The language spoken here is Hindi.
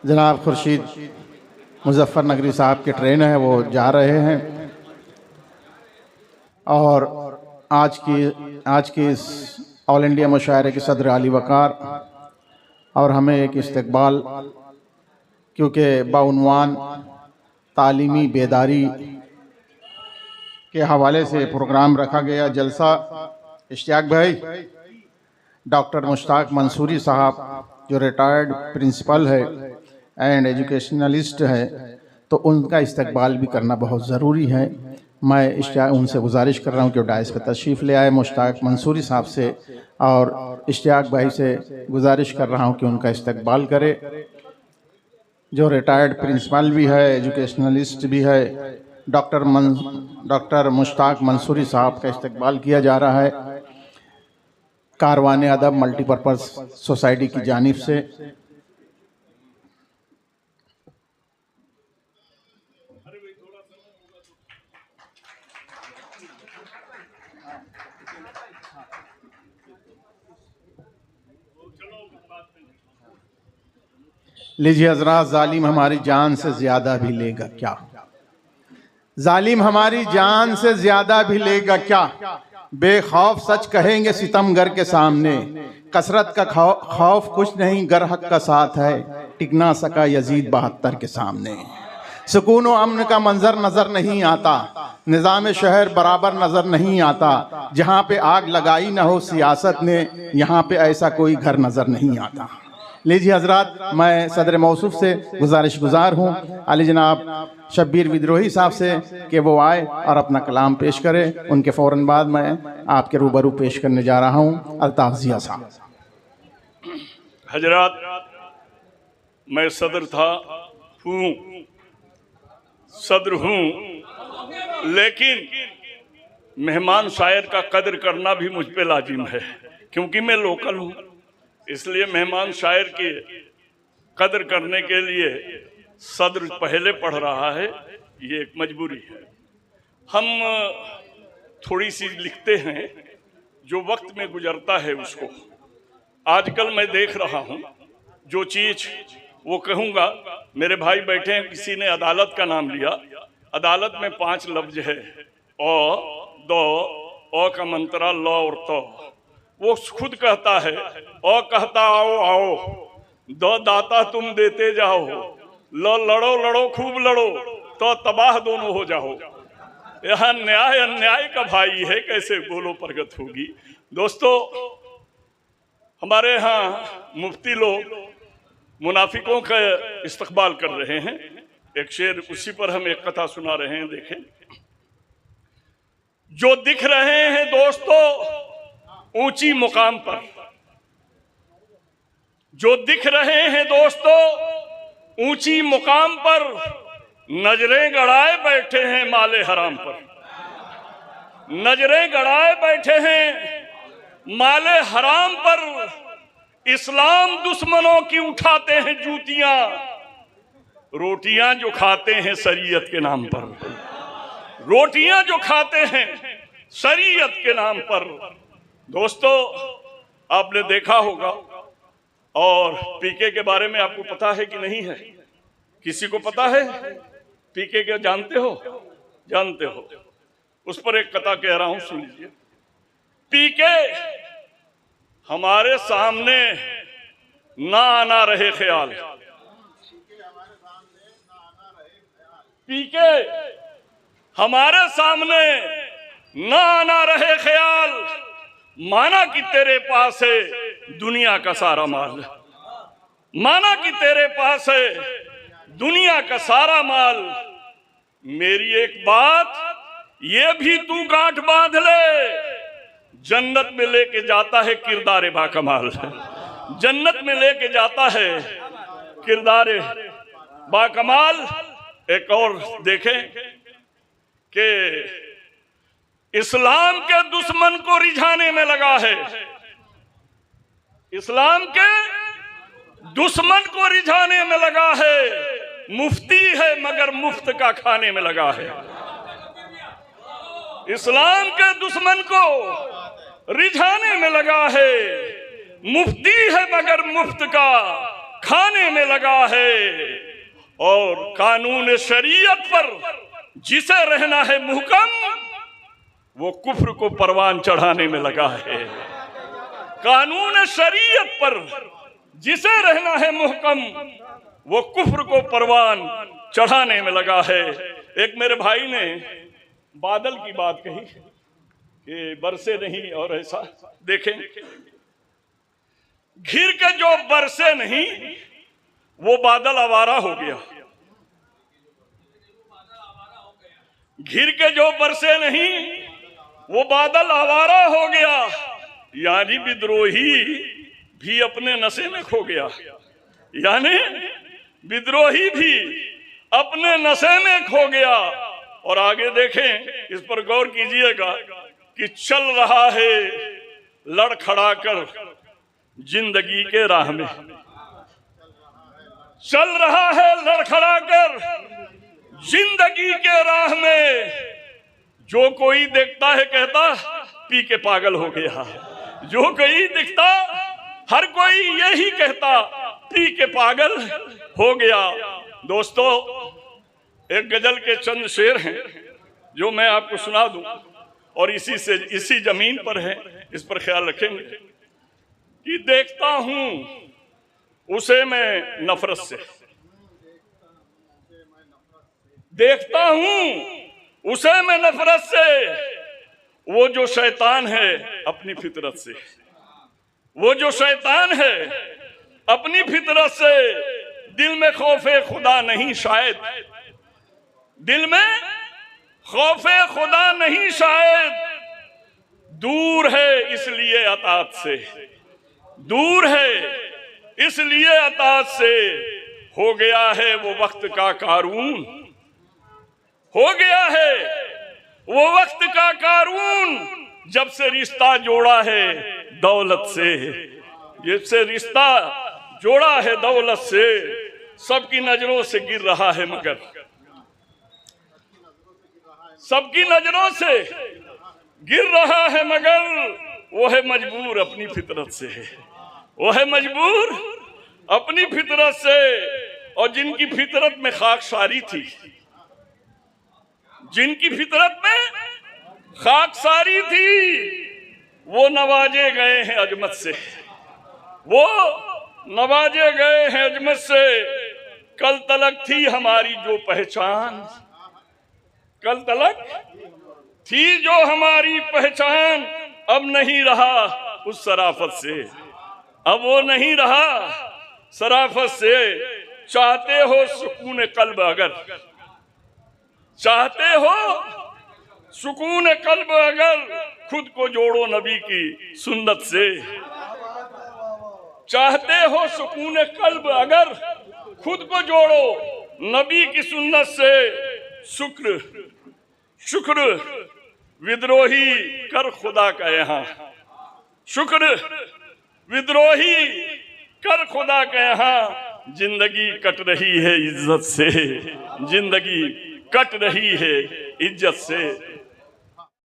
जनाब खुर्शीद मुजफ्फर नगरी साहब के ट्रेन है, वो जा रहे हैं और आज की इस ऑल इंडिया मुशायरे के सदर अली वकार और हमें एक इस्तकबाल, क्योंकि बाउनवान तालीमी बेदारी के हवाले से प्रोग्राम रखा गया जलसा। इश्तियाक भाई, डॉक्टर मुश्ताक मंसूरी साहब जो रिटायर्ड प्रिंसिपल है एंड एजुकेशनलिस्ट है, तो उनका इस्तकबाल भी करना बहुत ज़रूरी है। मैं उनसे गुजारिश कर रहा हूँ कि वो डायस पर तशरीफ़ ले आए, मुश्ताक मंसूरी साहब से, और इश्तियाक भाई से गुजारिश कर रहा हूँ कि उनका इस्तकबाल करे। जो रिटायर्ड प्रिंसिपल भी है, एजुकेशनलिस्ट भी है, डॉक्टर मुश्ताक मंसूरी साहब का इस्तकबाल किया जा रहा है कारवाने अदब मल्टीपर्पज़ सोसाइटी की जानिब से। लीजिए हज़रात, जालिम हमारी जान से ज़्यादा भी लेगा क्या? जालिम हमारी जान से ज़्यादा भी लेगा क्या? बेखौफ सच कहेंगे सितमगर के सामने, कसरत का खौफ कुछ नहीं गर हक का साथ है, टिक ना सका यजीद 72 के सामने। सुकून व अमन का मंजर नजर नहीं आता, निज़ाम शहर बराबर नजर नहीं आता, जहाँ पे आग लगाई ना हो सियासत ने, यहाँ पे ऐसा कोई घर नजर नहीं आता। लीजिए हजरात, मैं सदर मौसूफ से गुजारिश गुजार हूँ अली जनाब शब्बीर विद्रोही साहब से कि वो आए और अपना कलाम पेश करें। उनके फ़ौरन बाद मैं आपके रूबरू पेश करने जा रहा हूँ अल्ताफ़ ज़िया साहब। हजरात, मैं सदर हूँ, लेकिन मेहमान शायर का कदर करना भी मुझ पे लाजिम है, क्योंकि मैं लोकल हूँ। इसलिए मेहमान शायर की कदर करने के लिए सदर पहले पढ़ रहा है, ये एक मजबूरी है। हम थोड़ी सी लिखते हैं जो वक्त में गुजरता है उसको। आजकल मैं देख रहा हूँ जो चीज़ वो कहूँगा, मेरे भाई बैठे हैं, किसी ने अदालत का नाम लिया। अदालत में 5 लफ्ज है, ओ का मंत्रा लौ और तो। वो खुद कहता है, ओ कहता आओ आओ, दो दाता तुम देते जाओ, लड़ो लड़ो खूब लड़ो तो तबाह दोनों हो जाओ। यहाँ न्याय अन्याय का भाई है, कैसे बोलो प्रगत होगी। दोस्तों, हमारे यहाँ मुफ्ती लोग मुनाफिकों का इस्तकबाल कर रहे हैं। एक शेर, उसी पर हम एक कथा सुना रहे हैं। देखें, जो दिख रहे हैं दोस्तों ऊंची मुकाम पर, जो दिख रहे हैं दोस्तों ऊंची मुकाम पर, नजरें गड़ाए बैठे हैं माले हराम पर। नजरें गड़ाए बैठे हैं माले हराम पर, इस्लाम दुश्मनों की उठाते हैं जूतियां, रोटियां जो खाते हैं शरीयत के नाम पर। रोटियां जो खाते हैं शरीयत के नाम पर। दोस्तों, आपने देखा होगा, और पीके के बारे में आपको पता है कि नहीं है? किसी को पता है पीके के? जानते हो? जानते हो। उस पर एक कथा कह रहा हूं, सुन लीजिए। पीके हमारे सामने ना आना रहे ख्याल, पीके हमारे सामने ना आना रहे ख्याल, माना कि तेरे पास है दुनिया का सारा माल, माना कि तेरे पास है दुनिया का सारा माल। मेरी एक बात ये भी तू गांठ बांध ले, जन्नत में लेके जाता है किरदार बाकमाल। जन्नत में लेके जाता है किरदार बाकमाल। एक और देखें कि इस्लाम के दुश्मन को रिझाने में लगा है, इस्लाम के दुश्मन को रिझाने में लगा है। मुफ्ती है मगर मुफ्त का खाने में लगा है। इस्लाम के दुश्मन को रिझाने में लगा है, मुफ्ती है मगर मुफ्त का खाने में लगा है और कानून शरीयत पर जिसे रहना है मुहकम वो कुफ्र को परवान चढ़ाने में लगा है। कानून शरीयत पर जिसे रहना है मुहकम वो कुफ्र को परवान चढ़ाने में लगा है। एक मेरे भाई ने बादल की बात कही कि बरसे नहीं और ऐसा, देखें घिर के जो बरसे नहीं वो बादल आवारा हो गया। घिर के जो बरसे नहीं वो बादल आवारा हो गया, यानी विद्रोही भी अपने नशे में खो गया। यानी विद्रोही भी अपने नशे में खो गया। और आगे देखें, इस पर गौर कीजिएगा कि चल रहा है लड़खड़ा कर जिंदगी के राह में, चल रहा है लड़खड़ा कर जिंदगी के राह में। जो कोई देखता है कहता पी के पागल हो गया, जो कोई दिखता हर कोई यही कहता पी के पागल हो गया। दोस्तों, एक गजल के चंद शेर हैं जो मैं आपको सुना दूं और इसी जमीन पर है, इस पर ख्याल रखेंगे कि देखता हूं उसे मैं नफरत से, देखता हूं उसे मैं नफरत से, वो जो शैतान है अपनी फितरत से, वो जो शैतान है अपनी फितरत से। दिल में खौफे खुदा नहीं शायद, दिल में खौफे खुदा नहीं शायद, दूर है इसलिए अतात से, दूर है इसलिए अतात से। हो गया है वो वक्त का कारून, हो गया है वो वक्त का कारून, जब से रिश्ता जोड़ा है दौलत से, जब से रिश्ता जोड़ा है दौलत से। सबकी नजरों से गिर रहा है मगर, सबकी नजरों से गिर रहा है मगर, वो है मजबूर अपनी फितरत से, वो है मजबूर अपनी फितरत से। और जिनकी फितरत में खाकसारी थी, जिनकी फितरत में खाकसारी थी, वो नवाजे गए हैं अजमत से, वो नवाजे गए हैं अजमत से। कल तलक थी हमारी जो पहचान, कल तलक थी जो हमारी पहचान, अब नहीं रहा उस शराफत से, अब वो नहीं रहा शराफत से। चाहते हो सुकून कल्ब अगर, चाहते हो सुकून कल्ब अगर, खुद को जोड़ो नबी की सुन्नत से। चाहते हो सुकून कल्ब अगर, खुद को जोड़ो नबी की सुन्नत से। शुक्र शुक्र विद्रोही कर खुदा का यहाँ, शुक्र विद्रोही कर खुदा के यहाँ। जिंदगी कट रही है इज्जत से, जिंदगी कट रही है इज्जत से।